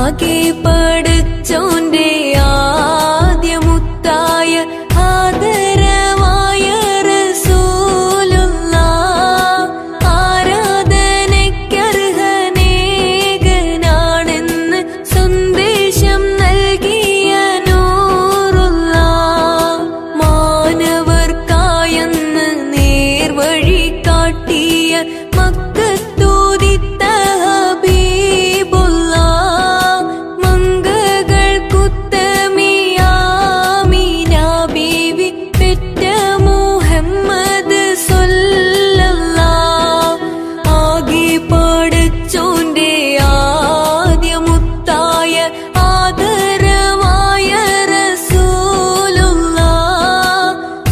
ആകെ പടച്ചോന്റെ ആദ്യമുത്തായ ആദരവായ റസൂലുള്ളാഹ് ആരാധനയ്ക്കർഹനേകനാണെന്ന് സന്ദേശം നൽകിയ നൂറുള്ളാഹ് മാനവർക്കായെന്ന് നേർവഴി കാട്ടിയ മക്കത്തൂതിത്ത ഹബീബുള്ളാഹ് മംഗകൾക്കുത്തമിയാമീന ബീവി പെറ്റ മുഹമ്മദ് സ്വല്ലല്ലാഹ് ആകെ പടച്ചോന്റെ ആദ്യമുത്തായ ആദരവായ റസൂലുള്ളാഹ്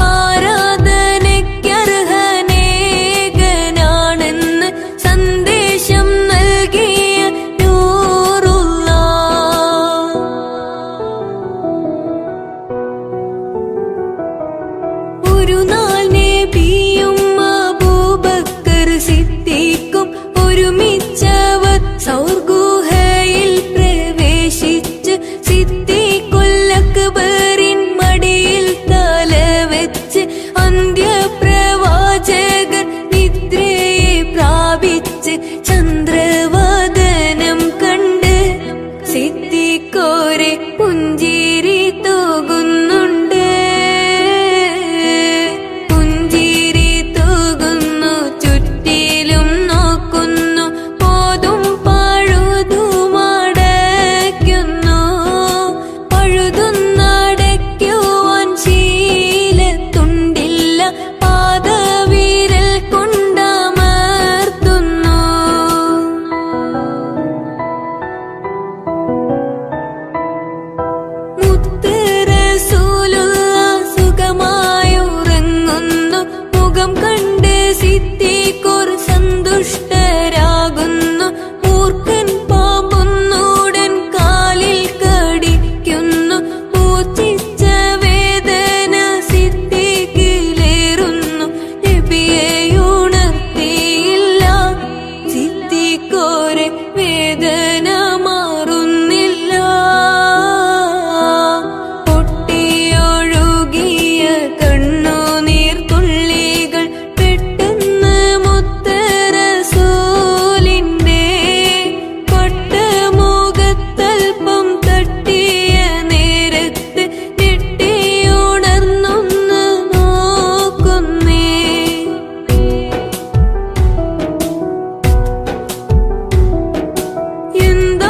ആരാധനയ്ക്കർഹനേകനാണെന്ന് സന്ദേശം നൽകിയ നൂറുള്ളാഹ് ഒരു നാൾ നബിയും അബൂബക്കർ സിദ്ദീഖും ഒരുമിച്ചവർ സൗർഗുഹയിൽ പ്രവേശിച്ച് സിദ്ദീഖുൽ അക്ബറിൻ മടിയിൽ തലവെച്ച് അന്ത്യപ്രവാചകർ നിദ്രയെ പ്രാപിച്ച് ചന്ദ്രവദനം കണ്ട് സിദ്ദീഖോരെ പുഞ്ചിരി തൂകുന്നുണ്ട് പുഞ്ചിരി തൂകുന്നു ചുറ്റിലും നോക്കുന്നു പോതും പഴുതുമടയ്ക്കുന്നു പഴുതുന്നടയ്ക്കുവാൻ ശീലത്തുണ്ടില്ല പാദവിരൽ കൊണ്ടമർത്തുന്നു മുത്ത് റസൂലുള്ളാഹ് സുഖമായുറങ്ങുന്നു മുഖം കണ്ട് സിദ്ദീഖോർ സന്തുഷ്ടരാകുന്നു മൂർഖൻ പാമ്പുന്നൂടൻ കാലിൽ കടിക്കുന്നു പൂച്ചിച്ച വേദന സിദ്ദീഖിലേറുന്നു നബിയെ ഉണർത്തിയില്ല സിദ്ദീഖോരെ വേദന മാറുന്നില്ല പൊട്ടിയൊഴുകിയ കണ്ണുനീർ തുള്ളികൾ പെട്ടെന്ന് മുത്ത് റസൂലിന്റെ പട്ടമുഖത്തൽപ്പം തട്ടിയ നേരത്ത് ഞെട്ടിയുണർന്നൊന്ന് നോക്കുന്നേ എന്താ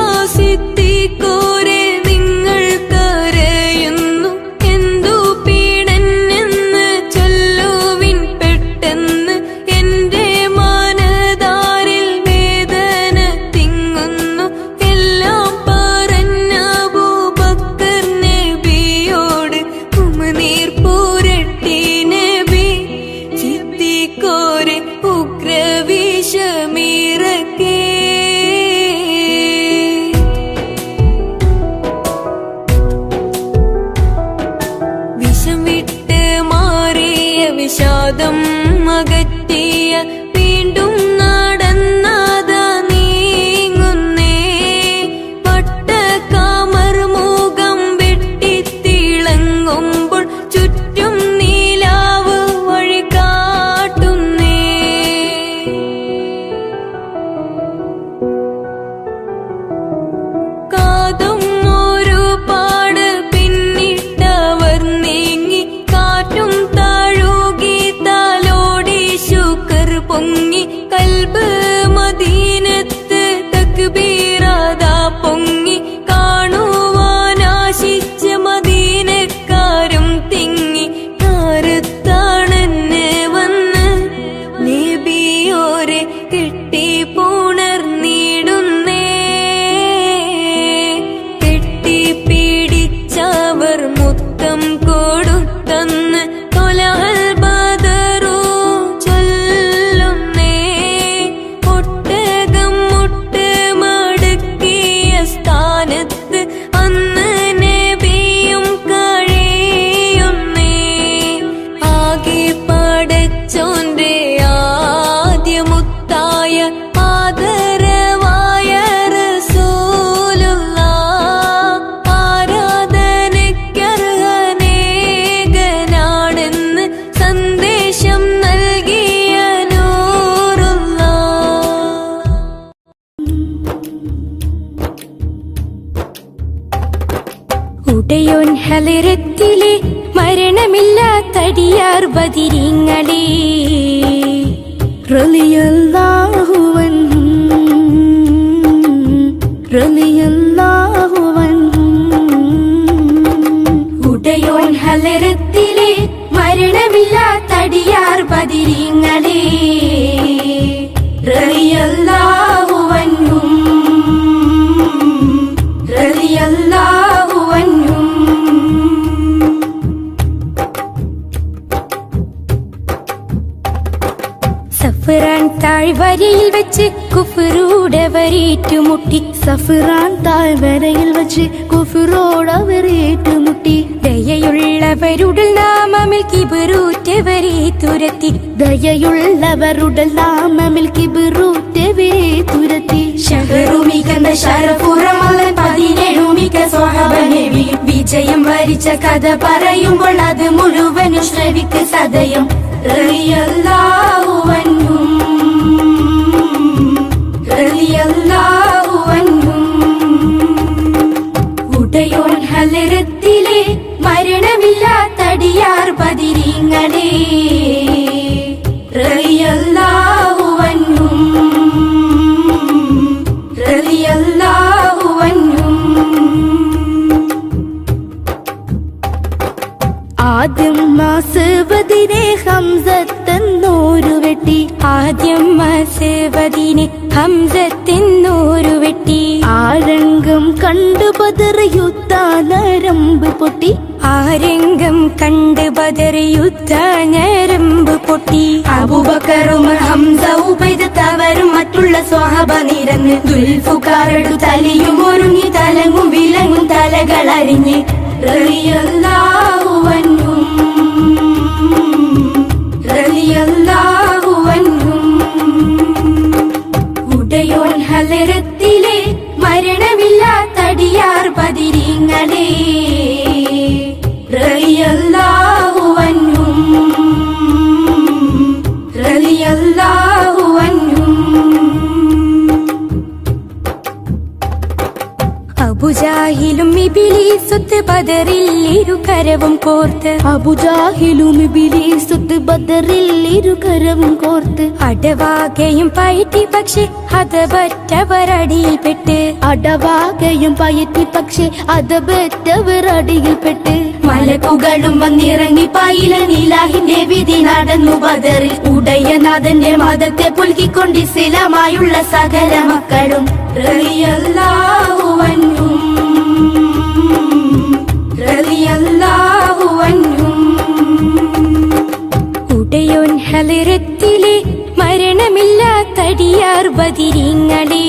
ഉടയോൻ ഹലരത്തിലെ മരണമില്ലാത്തടിയാർ ബദിരിങ്ങളെ റളിയല്ലാഹു അൻഹും റളിയല്ലാഹു അൻഹും. ഉടയോൻ ഹലരത്തിലെ മരണമില്ലാത്തടിയാർ ബദിരിങ്ങളെ റളിയല്ലാഹു അൻഹും റളിയല്ലാഹു അൻഹും. സഫ്റാൻ താഴ്വരയിൽ വെച്ച് കുഫ്റോടവരേറ്റുമുട്ടി സഫ്റാൻ താഴ്വരയിൽ വെച്ച് കുഫ്റോടവരേറ്റുമുട്ടി ദയയുള്ളവരുടൽ നാമമിൽ കിബറൂറ്റവരെ തുരത്തി ദയയുള്ളവരുടൽ നാമമിൽ കിബറൂറ്റവരെ തുരത്തി ഷഹറുമികന്ന ശരഫുറമലൻ 17 മിക സ്വഹബനബി വിജയം വരിച്ച കഥ പറയുമ്പോൾ അത് മുഴുവനും ശ്രവിക്ക് സദയം റളിയല്ലാഹു അൻഹും റളിയല്ലാഹു അൻഹും. ഉടയോൻ ഹലരത്തിലെ മരണമില്ലാത്തടിയാർ ബദിരിങ്ങളെ റളിയല്ലാഹു അൻഹും റളിയല്ലാഹു അൻഹും. ആദ്യം മാസവദിനെ ഹംസത്തെന്നോരു വെട്ടി ആദ്യം മാസവദിനെ ഹംസത്തെന്നോരു വെട്ടി ആരംഗം കണ്ടു ബദർ യുദ്ധാനരമ്പ് പൊട്ടി ആരംഗം കണ്ട് ബദർ യുദ്ധ ഞരമ്പ് പൊട്ടി അബൂബക്കറും ഹംസ ഉബൈദത്തവരും മറ്റുള്ള സ്വഹബ നിരന്ന് ദുൽഫുകാരടു തലയും ഒരുങ്ങി തലങ്ങും വിലങ്ങും തലകളറിഞ്ഞ് റളിയല്ലാഹു അൻഹും റളിയല്ലാഹു അൻഹും. ഉടയോൻ ഹലരത്തിലെ മരണമില്ലാത്തടിയാർ ബദിരിങ്ങളെ റളിയല്ലാഹു അൻഹും റളിയല്ലാഹു അൻഹും. അബുജാഹിലും ഇബ്ലീസുത്ത് ബദറിൽ ഇരുകരവും കോർത്ത് അബുജാഹിലും ഇബ്ലീസുത്ത് ബദറിൽ ഇരുകരവും കോർത്ത് അടവാകയും പയറ്റി പക്ഷെ ഹതപറ്റവരടിയിൽപ്പെട്ട് അടവാകയും പയറ്റി പക്ഷെ അതപറ്റവരടിയിൽപ്പെട്ട് മലക്കുകളും വന്നിറങ്ങി പായില നീലാഹിന്റെ വിധി നടന്നു ബദറിൽ ഉടയനാഥന്റെ മതത്തെ പുൽകിക്കൊണ്ട് ഇസ്ലാമായുള്ള സകല മക്കളും റളിയല്ലാഹു അൻഹും റളിയല്ലാഹു അൻഹും. ഉടയോൻ ഹലരത്തിലെ മരണമില്ലാത്തടിയാർ ബദിരിങ്ങളെ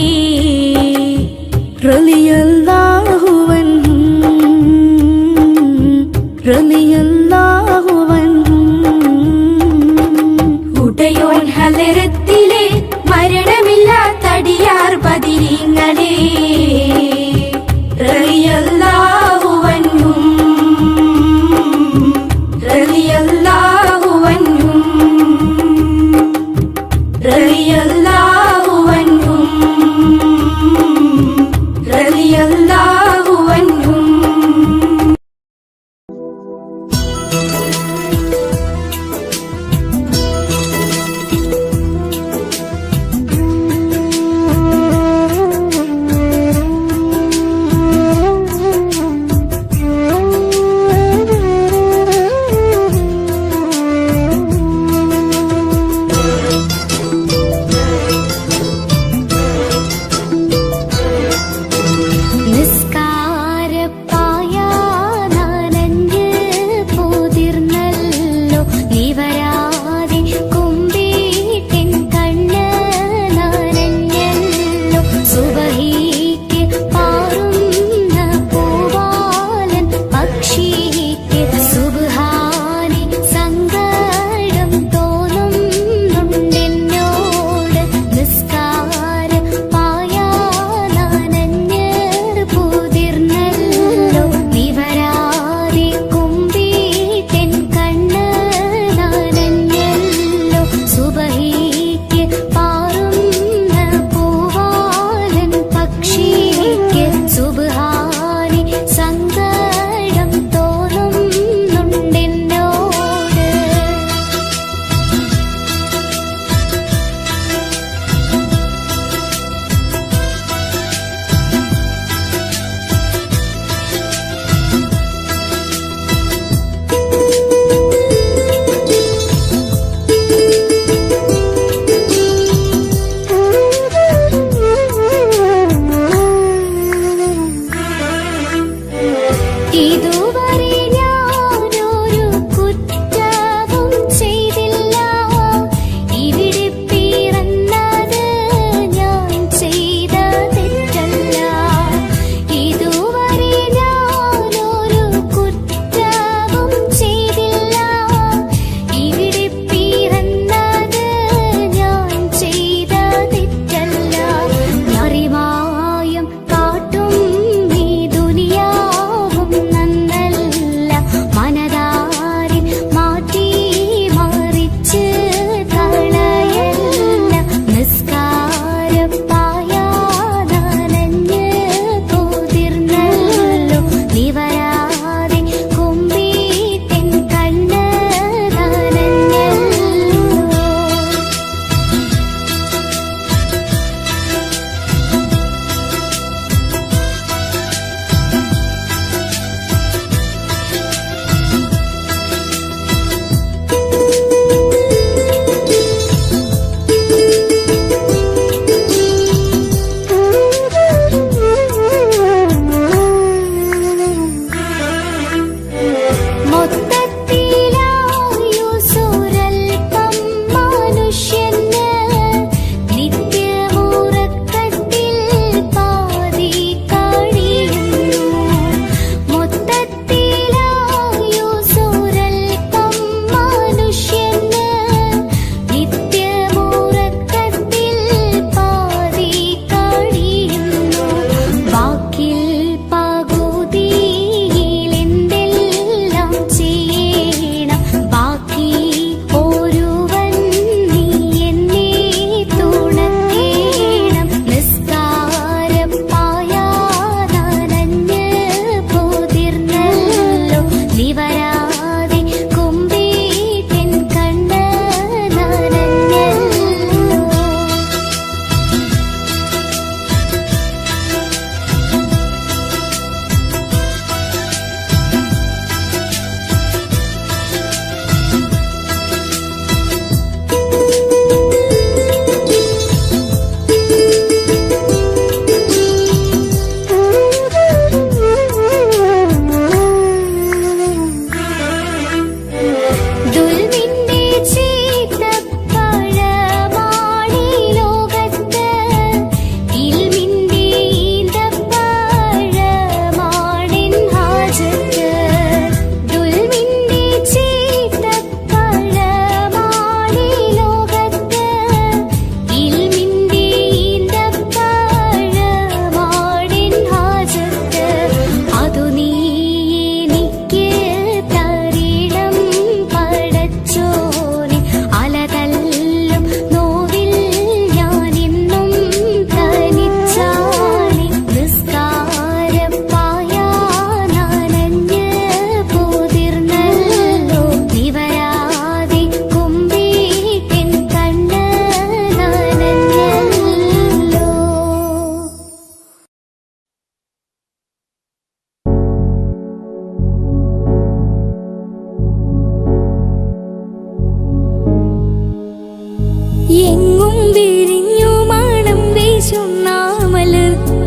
റളിയല്ലാഹു അൻഹും റളിയല്ലാഹു അൻഹും. ഉടയോൻ ഹലരത്തിലെ മരണമില്ലാത്തടിയാർ ബദിരിങ്ങളെ റളിയല്ലാഹു അൻഹും റളിയല്ലാഹു അൻഹും റളിയല്ലാഹു അൻഹും റളിയല്ലാഹു അൻഹും.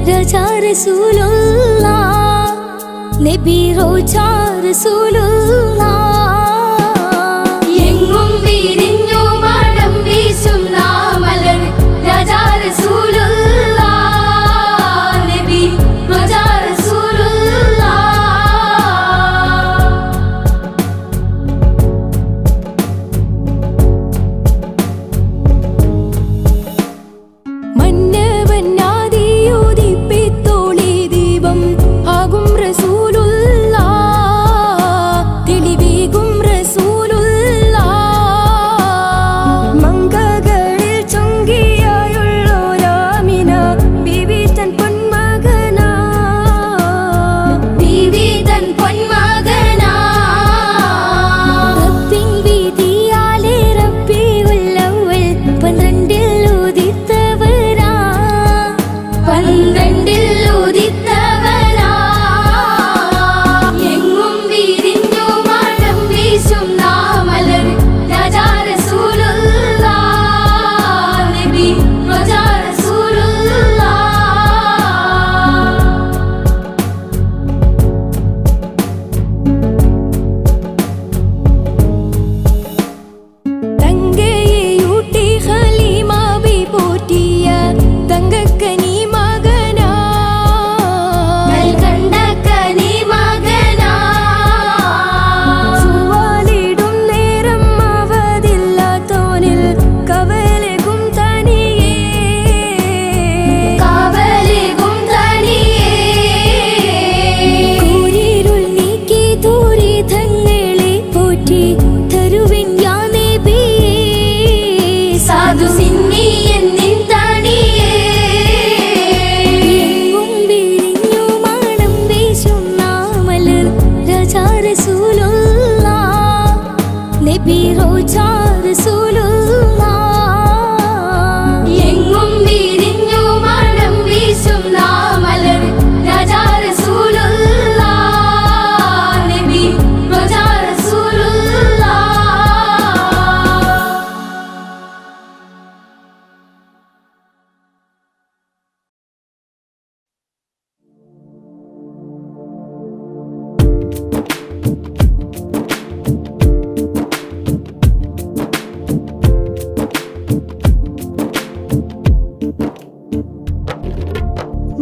രാജാ റസൂലുള്ളാഹ് നബി റോജാ റസൂലുള്ളാഹ് എങ്ങും വിരിഞ്ഞു മണം വീശുന്ന മലർ രാജാ റസൂലുള്ളാഹ് നബി റോജാ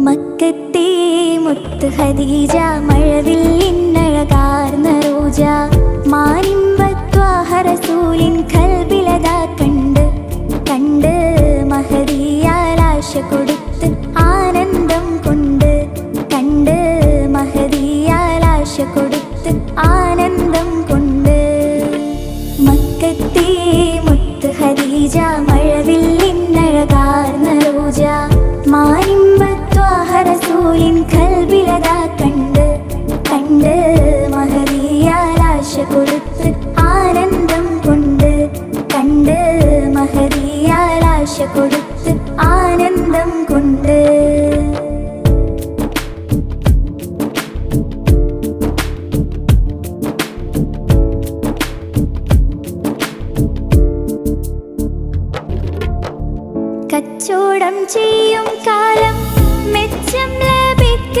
മക്കത്തെ മുത്ത് ഖദീജ മഴവില്ലിന്നഴകാർന്ന റോജ മാനിമ്പത്വാഹ റസൂലിൻ ഖൽബിലതാ കണ്ട് കണ്ട് മഹദിയാലാശ കൊടുത്ത് ആനന്ദം കൊണ്ട് കണ്ട് മഹദിയാലാശ കൊടുത്ത് ആനന്ദം കൊണ്ട് മക്കത്തെ മുത്ത് ഖദീജ മഴവില്ലിന്നഴകാർന്ന റോജ മാനിമ്പത്വാഹ റസൂലിൻ ഖൽബിലതാ കണ്ട് കണ്ട് മഹദിയാലാശ കൊടുത്ത് ആനന്ദം കൊണ്ട് കണ്ട് മഹദിയാലാശ കൊടുത്ത് ആനന്ദം കൊണ്ട് കച്ചോടം ചെയ്യും കാലം മെച്ചം ലഭിക്ക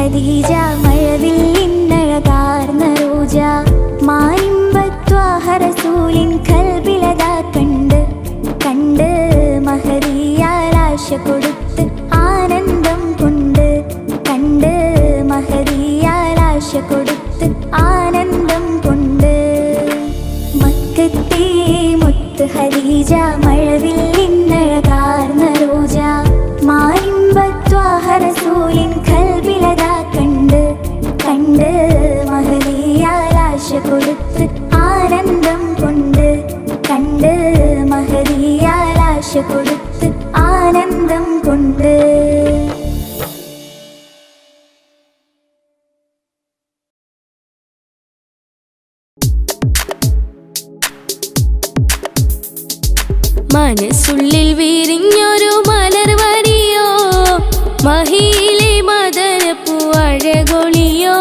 ഖദീജ മഴവില്ലിന്നഴകാർന്ന റോജ മാനിമ്പത്വാഹ റസൂലിൻ കൽബിലതാ കണ്ട് കണ്ട് മഹദിയാലാശ കൊടുത്ത് ആനന്ദം കൊണ്ട് കണ്ട് മഹദിയാലാശ കൊടുത്ത് ആനന്ദം കൊണ്ട് മക്കത്തെ മുത്ത് ഖദീജ മഴവില്ലിന്നഴകാർന്ന റോജ മാനിമ്പത്വാഹ റസൂലിൻ കൽബിലതാ കണ്ട് കണ്ട് മഹദിയാലാശ കൊടുത്ത് ആനന്ദം കൊണ്ട് കണ്ട് മഹദിയാലാശ കൊടുത്ത് ആനന്ദം കൊണ്ട് മനസ്സുള്ളിൽ വിരിഞ്ഞൊരു മലർവരിയോ മഹിയിലെ മദനപ്പൂ അഴകൊളിയോ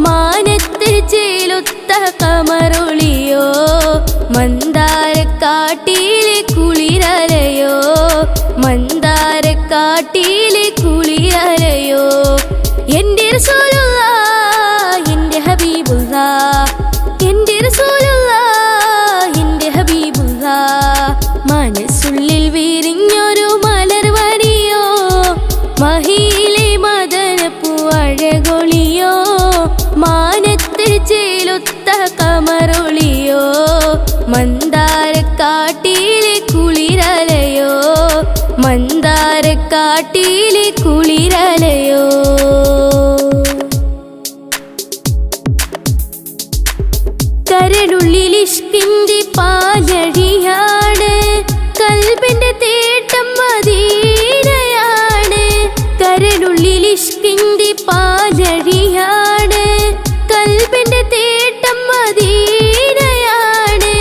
മാനത്ത് ചേലൊത്ത കമറൊളിയോ മന്ദാരക്കാട്ടിലെ കുളിരലയോ മന്ദാരക്കാട്ടിലെ കുളിരലയോ എൻ്റെ റസൂലുള്ളാഹ് എൻ്റെ ഹബീബുള്ളാഹ് എൻ്റെ റസൂലുള്ളാഹ് എൻ്റെ ഹബീബുള്ളാഹ് മനസ്സുള്ളിൽ വിരിഞ്ഞൊരു മലർവരിയോ മഹിയിലെ മദനപ്പൂ അഴകൊളിയോ മാനത്ത് ചേലൊത്ത കമറൊളിയോ മന്ദാരക്കാട്ടിലെ കുളിരലയോ മന്ദാരക്കാട്ടിലെ കുളിരലയോ കരളുള്ളിൽ ഇഷ്കിന്റെ പാലഴിയാണ് കൽബിന്റെ തേട്ടം മദീനയാണ് കരളുള്ളിൽ ഇഷ്കിന്റെ പാലഴിയാണ് കൽബിന്റെ തേട്ടം മദീനയാണ്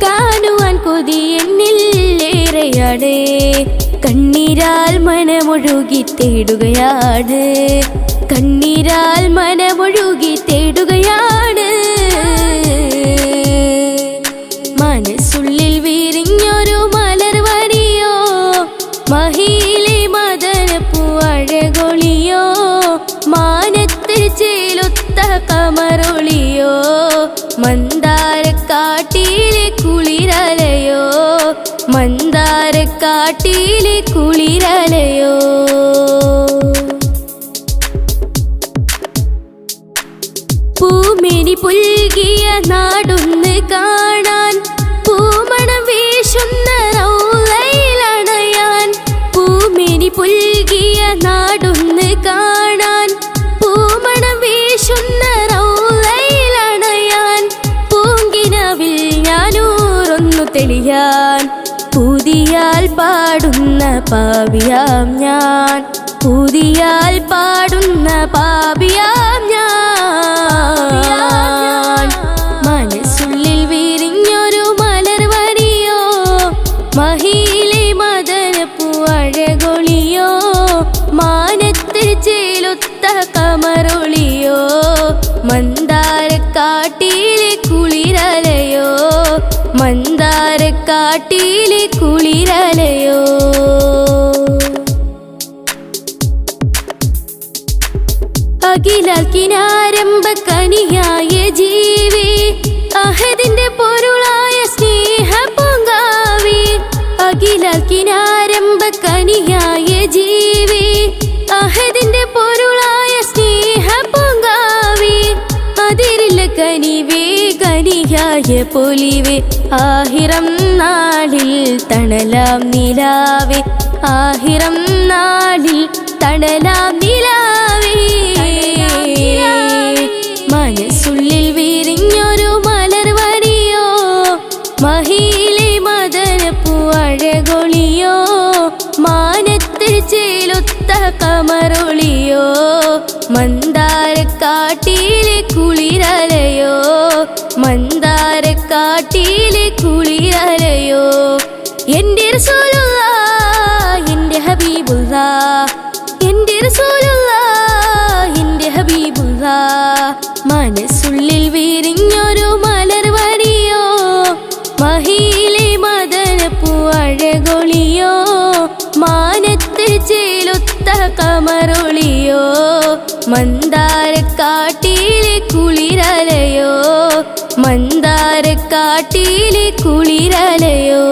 കാണുവാൻ കൊതി എന്നിലേറെയാണ് കണ്ണീരാൽ മനമൊഴുകി തേടുകയാണ് കണ്ണീരാൽ മനമൊഴുകി തേടുകയാണ് മനസ്സുള്ളിൽ വിരിഞ്ഞൊരു മലർവരിയോ മഹിയിലെ മദനപ്പൂ അഴകൊളിയോ മാനത്ത് ചേലൊത്ത കമറൊളിയോ മന്ദാരക്കാട്ടിലെ കുളിരലയോ മന്ദാരക്കാട്ടിലെ കുളിരലയോ പൂമിനി പുൽകിയ നാടൊന്ന് കാണാൻ പൂമണം വീശുന്ന റൗളയിലണയാൻ പൂമിനി പുൽകിയ നാടൊന്ന് കാണാൻ പൂമണം വീശുന്ന റൗളയിലണയാൻ പൂങ്കിനാവിൽ ഞാനൂറൊന്നു തെളിയാൻ പുതിയാൽ പാടുന്ന പാപിയാം ഞാൻ പുതിയാൽ പാടുന്ന പാപിയാം ഞാൻ മനസ്സുള്ളിൽ വിരിഞ്ഞൊരു മലർവരിയോ മഹിയിലെ മദനപ്പൂ അഴകൊളിയോ മാനത്ത് ചേലൊത്ത കമറൊളിയോ മന്ദാരക്കാട്ടിലെ കുളിരലയോ മന്ദാരക്കാട്ടിലെ കുളിരലയോ അഖിലാൽ കിനാരംഭ കനിയായ ജീവേ അഹദിന്റെ പൊരുളായ സ്നേഹ പൂങ്കാവേ അഖിലാൽ കിനാരംഭ കനിയായ ജീവേ അഹദിന്റെ പൊരുളായ സ്നേഹ പൂങ്കാവേ അതിരില്ല കനിവേ കനിയായ പൊലിവേ ആഹിറം നാളിൽ തണലാം നിലാവേ ആഹിറം നാളിൽ തണലാം നിലാവേ മനസ്സുള്ളിൽ വിരിഞ്ഞൊരു മലർവരിയോ മഹിയിലെ മദനപ്പൂ അഴകൊളിയോ മാനത്ത് ചേലൊത്ത കമറൊളിയോ മന്ദാരക്കാട്ടിലെ കുളിരലയോ മന്ദാരക്കാട്ടിലെ കുളിരലയോ എൻ്റെ റസൂലുള്ളാഹ് എൻ്റെ ഹബീബുള്ളാഹ് എൻ്റെ റസൂലുള്ളാഹ് എൻ്റെ ഹബീബുള്ളാഹ് മനസ്സുള്ളിൽ വിരിഞ്ഞൊരു മലർവരിയോ മഹിയിലെ മദനപ്പൂ അഴകൊളിയോ മാനത്ത് ചേലൊത്ത കമറൊളിയോ മന്ദാരക്കാട്ടിലെ കുളിരലയോ മന്ദാരക്കാട്ടിലെ കുളിരലയോ